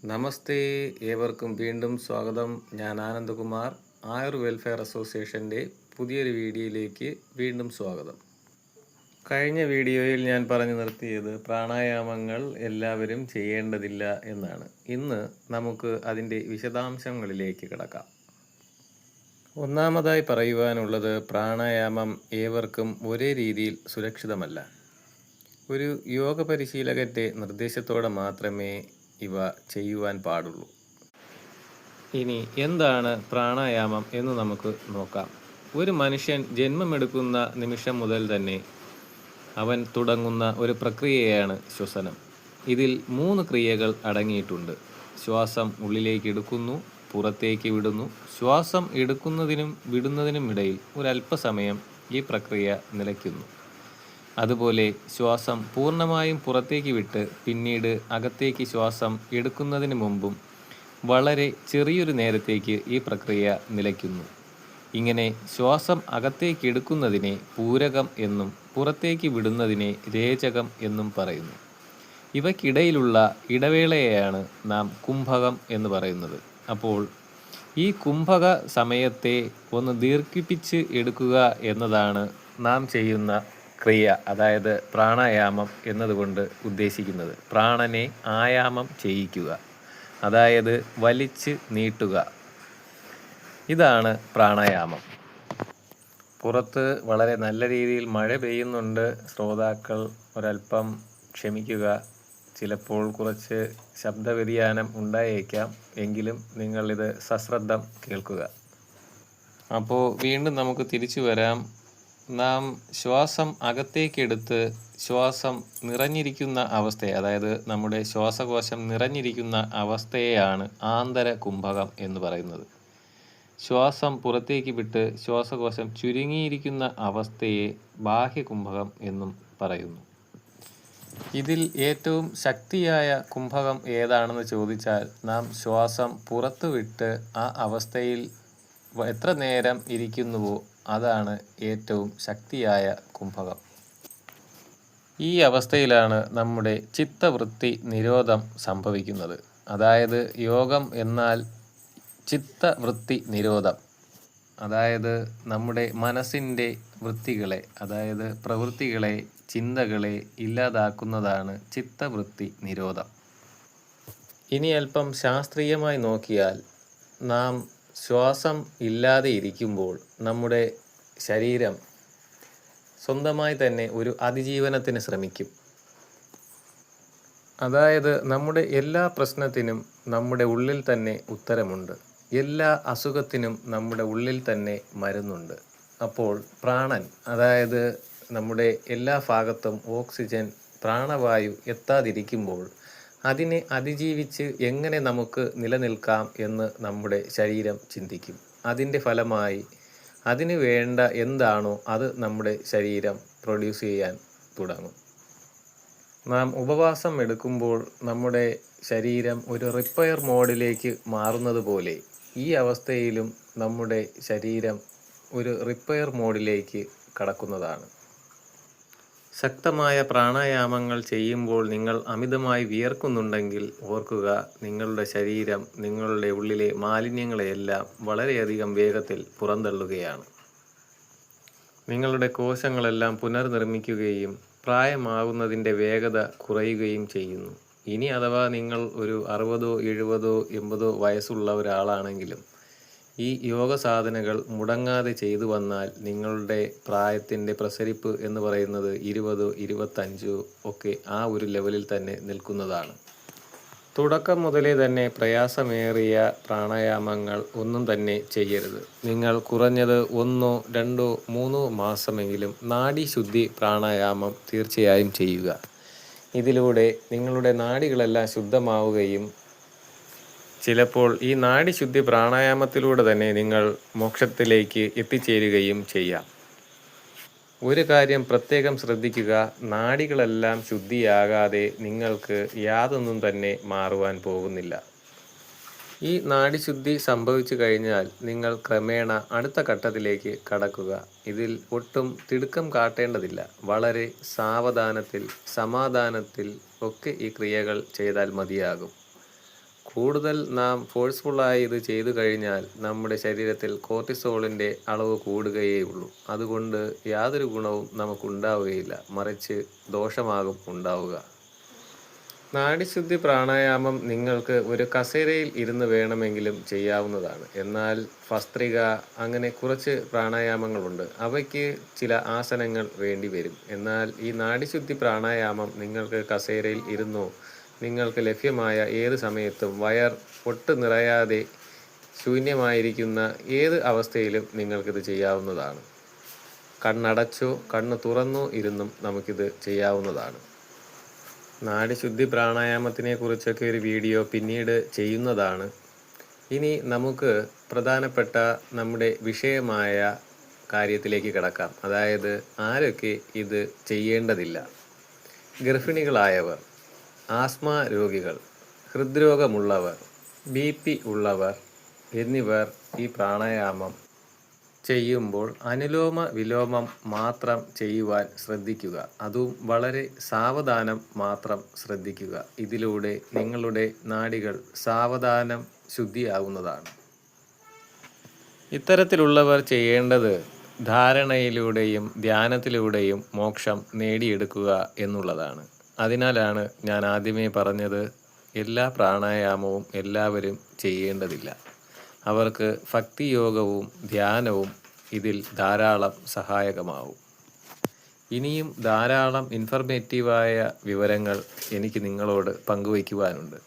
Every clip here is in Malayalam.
നമസ്തേ, ഏവർക്കും വീണ്ടും സ്വാഗതം. ഞാൻ ആനന്ദകുമാർ. ആയുർ വെൽഫെയർ അസോസിയേഷൻ്റെ പുതിയൊരു വീഡിയോയിലേക്ക് വീണ്ടും സ്വാഗതം. കഴിഞ്ഞ വീഡിയോയിൽ ഞാൻ പറഞ്ഞു നിർത്തിയത് പ്രാണായാമങ്ങൾ എല്ലാവരും ചെയ്യേണ്ടതില്ല എന്നാണ്. ഇന്ന് നമുക്ക് അതിൻ്റെ വിശദാംശങ്ങളിലേക്ക് കിടക്കാം. ഒന്നാമതായി പറയുവാനുള്ളത്, പ്രാണായാമം ഏവർക്കും ഒരേ രീതിയിൽ സുരക്ഷിതമല്ല. ഒരു യോഗ പരിശീലകൻ്റെ നിർദ്ദേശത്തോടെ മാത്രമേ ഇവ ചെയ്യുവാൻ പാടുള്ളൂ. ഇനി എന്താണ് പ്രാണായാമം എന്ന് നമുക്ക് നോക്കാം. ഒരു മനുഷ്യൻ ജന്മമെടുക്കുന്ന നിമിഷം മുതൽ തന്നെ അവൻ തുടങ്ങുന്ന ഒരു പ്രക്രിയയാണ് ശ്വസനം. ഇതിൽ 3 ക്രിയകൾ അടങ്ങിയിട്ടുണ്ട്. ശ്വാസം ഉള്ളിലേക്ക് എടുക്കുന്നു, പുറത്തേക്ക് വിടുന്നു. ശ്വാസം എടുക്കുന്നതിനും വിടുന്നതിനും ഇടയിൽ ഒരല്പസമയം ഈ പ്രക്രിയ നിലയ്ക്കുന്നു. അതുപോലെ ശ്വാസം പൂർണ്ണമായും പുറത്തേക്ക് വിട്ട് പിന്നീട് അകത്തേക്ക് ശ്വാസം എടുക്കുന്നതിന് മുമ്പും വളരെ ചെറിയൊരു നേരത്തേക്ക് ഈ പ്രക്രിയ നിലയ്ക്കുന്നു. ഇങ്ങനെ ശ്വാസം അകത്തേക്ക് എടുക്കുന്നതിനെ പൂരകം എന്നും പുറത്തേക്ക് വിടുന്നതിനെ രേചകം എന്നും പറയുന്നു. ഇവയ്ക്കിടയിലുള്ള ഇടവേളയെയാണ് നാം കുംഭകം എന്ന് പറയുന്നത്. അപ്പോൾ ഈ കുംഭക സമയത്തെ ഒന്ന് ദീർഘിപ്പിച്ച് എടുക്കുക എന്നതാണ് നാം ചെയ്യുന്ന ക്രിയ, അതായത് പ്രാണായാമം എന്നതുകൊണ്ട് ഉദ്ദേശിക്കുന്നത്. പ്രാണനെ ആയാമം ചെയ്യിക്കുക, അതായത് വലിച്ച് നീട്ടുക. ഇതാണ് പ്രാണായാമം. പുറത്ത് വളരെ നല്ല രീതിയിൽ മഴ പെയ്യുന്നുണ്ട്. ശ്രോതാക്കൾ ഒരല്പം ക്ഷമിക്കുക. ചിലപ്പോൾ കുറച്ച് ശബ്ദ വ്യതിയാനം ഉണ്ടായേക്കാം. എങ്കിലും നിങ്ങളിത് സശ്രദ്ധം കേൾക്കുക. അപ്പോൾ വീണ്ടും നമുക്ക് തിരിച്ചു വരാം. നാം ശ്വാസം അകത്തേക്കെടുത്ത് ശ്വാസം നിറഞ്ഞിരിക്കുന്ന അവസ്ഥയെ, അതായത് നമ്മുടെ ശ്വാസകോശം നിറഞ്ഞിരിക്കുന്ന അവസ്ഥയെയാണ് ആന്തര കുംഭകം എന്ന് പറയുന്നത്. ശ്വാസം പുറത്തേക്ക് വിട്ട് ശ്വാസകോശം ചുരുങ്ങിയിരിക്കുന്ന അവസ്ഥയെ ബാഹ്യകുംഭകം എന്നും പറയുന്നു. ഇതിൽ ഏറ്റവും ശക്തിയായ കുംഭകം ഏതാണെന്ന് ചോദിച്ചാൽ, നാം ശ്വാസം പുറത്തു വിട്ട് ആ അവസ്ഥയിൽ എത്ര നേരം ഇരിക്കുന്നുവോ അതാണ് ഏറ്റവും ശക്തിയായ കുംഭകം. ഈ അവസ്ഥയിലാണ് നമ്മുടെ ചിത്തവൃത്തി നിരോധം സംഭവിക്കുന്നത്. അതായത് യോഗം എന്നാൽ ചിത്തവൃത്തി നിരോധം. അതായത് നമ്മുടെ മനസ്സിൻ്റെ വൃത്തികളെ, അതായത് പ്രവൃത്തികളെ, ചിന്തകളെ ഇല്ലാതാക്കുന്നതാണ് ചിത്തവൃത്തി നിരോധം. ഇനി അല്പം ശാസ്ത്രീയമായി നോക്കിയാൽ, നാം ശ്വാസം ഇല്ലാതെ ഇരിക്കുമ്പോൾ നമ്മുടെ ശരീരം സ്വന്തമായി തന്നെ ഒരു അതിജീവനത്തിന് ശ്രമിക്കും. അതായത് നമ്മുടെ എല്ലാ പ്രശ്നത്തിനും നമ്മുടെ ഉള്ളിൽ തന്നെ ഉത്തരമുണ്ട്. എല്ലാ അസുഖത്തിനും നമ്മുടെ ഉള്ളിൽ തന്നെ മരുന്നുണ്ട്. അപ്പോൾ പ്രാണൻ, അതായത് നമ്മുടെ എല്ലാ ഭാഗത്തും ഓക്സിജൻ, പ്രാണവായു എത്താതിരിക്കുമ്പോൾ അതിനെ അതിജീവിച്ച് എങ്ങനെ നമുക്ക് നിലനിൽക്കാം എന്ന് നമ്മുടെ ശരീരം ചിന്തിക്കും. അതിൻ്റെ ഫലമായി അതിന് വേണ്ട എന്താണോ അത് നമ്മുടെ ശരീരം പ്രൊഡ്യൂസ് ചെയ്യാൻ തുടങ്ങും. നാം ഉപവാസം എടുക്കുമ്പോൾ നമ്മുടെ ശരീരം ഒരു റിപ്പയർ മോഡിലേക്ക് മാറുന്നത് പോലെ ഈ അവസ്ഥയിലും നമ്മുടെ ശരീരം ഒരു റിപ്പയർ മോഡിലേക്ക് കടക്കുന്നതാണ്. ശക്തമായ പ്രാണായാമങ്ങൾ ചെയ്യുമ്പോൾ നിങ്ങൾ അമിതമായി വിയർക്കുന്നുണ്ടെങ്കിൽ ഓർക്കുക, നിങ്ങളുടെ ശരീരം നിങ്ങളുടെ ഉള്ളിലെ മാലിന്യങ്ങളെയെല്ലാം വളരെയധികം വേഗത്തിൽ പുറന്തള്ളുകയാണ്. നിങ്ങളുടെ കോശങ്ങളെല്ലാം പുനർനിർമ്മിക്കുകയും പ്രായമാകുന്നതിൻ്റെ വേഗത കുറയുകയും ചെയ്യുന്നു. ഇനി അഥവാ നിങ്ങൾ ഒരു 60, 70, 80 വയസ്സുള്ള ഒരാളാണെങ്കിലും ഈ യോഗ സാധനകൾ മുടങ്ങാതെ ചെയ്തു വന്നാൽ നിങ്ങളുടെ പ്രായത്തിൻ്റെ പ്രസരിപ്പ് എന്ന് പറയുന്നത് 20, 25 ഒക്കെ ആ ഒരു ലെവലിൽ തന്നെ നിൽക്കുന്നതാണ്. തുടക്കം മുതലേ തന്നെ പ്രയാസമേറിയ പ്രാണായാമങ്ങൾ ഒന്നും തന്നെ ചെയ്യരുത്. നിങ്ങൾ കുറഞ്ഞത് 1, 2, 3 മാസമെങ്കിലും നാഡീശുദ്ധി പ്രാണായാമം തീർച്ചയായും ചെയ്യുക. ഇതിലൂടെ നിങ്ങളുടെ നാഡികളെല്ലാം ശുദ്ധമാവുകയും ചിലപ്പോൾ ഈ നാഡീശുദ്ധി പ്രാണായാമത്തിലൂടെ തന്നെ നിങ്ങൾ മോക്ഷത്തിലേക്ക് എത്തിച്ചേരുകയും ചെയ്യാം. ഒരു കാര്യം പ്രത്യേകം ശ്രദ്ധിക്കുക, നാഡികളെല്ലാം ശുദ്ധിയാകാതെ നിങ്ങൾക്ക് യാതൊന്നും തന്നെ മാറുവാൻ പോകുന്നില്ല. ഈ നാഡിശുദ്ധി സംഭവിച്ചു കഴിഞ്ഞാൽ നിങ്ങൾ ക്രമേണ അടുത്ത ഘട്ടത്തിലേക്ക് കടക്കുക. ഇതിൽ ഒട്ടും തിടുക്കം കാട്ടേണ്ടതില്ല. വളരെ സാവധാനത്തിൽ, സമാധാനത്തിൽ ഒക്കെ ഈ ക്രിയകൾ ചെയ്താൽ മതിയാകും. കൂടുതൽ നാം ഫോഴ്സ്ഫുള്ളായി ഇത് ചെയ്തു കഴിഞ്ഞാൽ നമ്മുടെ ശരീരത്തിൽ കോർട്ടിസോളിൻ്റെ അളവ് കൂടുകയേ ഉള്ളൂ. അതുകൊണ്ട് യാതൊരു ഗുണവും നമുക്കുണ്ടാവുകയില്ല, മറിച്ച് ദോഷമാകും ഉണ്ടാവുക. നാഡിശുദ്ധി പ്രാണായാമം നിങ്ങൾക്ക് ഒരു കസേരയിൽ ഇരുന്ന് വേണമെങ്കിലും ചെയ്യാവുന്നതാണ്. എന്നാൽ ഭസ്ത്രിക അങ്ങനെ കുറച്ച് പ്രാണായാമങ്ങളുണ്ട്. അവയ്ക്ക് ചില ആസനങ്ങൾ വേണ്ടി വരും. എന്നാൽ ഈ നാഡിശുദ്ധി പ്രാണായാമം നിങ്ങൾക്ക് കസേരയിൽ ഇരുന്നോ നിങ്ങൾക്ക് ലഭ്യമായ ഏത് സമയത്തും വയർ ഒട്ട് നിറയാതെ ശൂന്യമായിരിക്കുന്ന ഏത് അവസ്ഥയിലും നിങ്ങൾക്കിത് ചെയ്യാവുന്നതാണ്. കണ്ണടച്ചോ കണ്ണ് തുറന്നോ ഇരുന്നും നമുക്കിത് ചെയ്യാവുന്നതാണ്. നാഡിശുദ്ധി പ്രാണായാമത്തിനെ കുറിച്ചൊക്കെ ഒരു വീഡിയോ പിന്നീട് ചെയ്യുന്നതാണ്. ഇനി നമുക്ക് പ്രധാനപ്പെട്ട നമ്മുടെ വിഷയമായ കാര്യത്തിലേക്ക് കിടക്കാം. അതായത് ആരൊക്കെ ഇത് ചെയ്യേണ്ടതില്ല. ഗർഭിണികളായവർ, ആസ്മ രോഗികൾ, ഹൃദ്രോഗമുള്ളവർ, BP ഉള്ളവർ എന്നിവർ ഈ പ്രാണായാമം ചെയ്യുമ്പോൾ അനുലോമ വിലോമം മാത്രം ചെയ്യുവാൻ ശ്രദ്ധിക്കുക. അതും വളരെ സാവധാനം മാത്രം ശ്രദ്ധിക്കുക. ഇതിലൂടെ നിങ്ങളുടെ നാഡികൾ സാവധാനം ശുദ്ധിയാകുന്നതാണ്. ഇത്തരത്തിലുള്ളവർ ചെയ്യേണ്ടത് ധാരണയിലൂടെയും ധ്യാനത്തിലൂടെയും മോക്ഷം നേടിയെടുക്കുക എന്നുള്ളതാണ്. അതിനാലാണ് ഞാൻ ആദ്യമേ പറഞ്ഞത് എല്ലാ പ്രാണായാമവും എല്ലാവരും ചെയ്യേണ്ടതില്ല. അവർക്ക് ഭക്തിയോഗവും ധ്യാനവും ഇതിൽ ധാരാളം സഹായകമാവും. ഇനിയും ധാരാളം ഇൻഫർമേറ്റീവായ വിവരങ്ങൾ എനിക്ക് നിങ്ങളോട് പങ്കുവയ്ക്കുവാനുണ്ട്.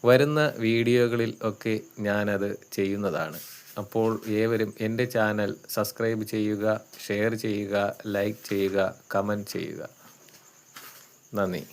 വരുന്ന വീഡിയോകളിൽ ഒക്കെ ഞാനത് ചെയ്യുന്നതാണ്. അപ്പോൾ ഏവരും എൻ്റെ ചാനൽ സബ്സ്ക്രൈബ് ചെയ്യുക, ഷെയർ ചെയ്യുക, ലൈക്ക് ചെയ്യുക, കമൻറ്റ് ചെയ്യുക. നന്ദി.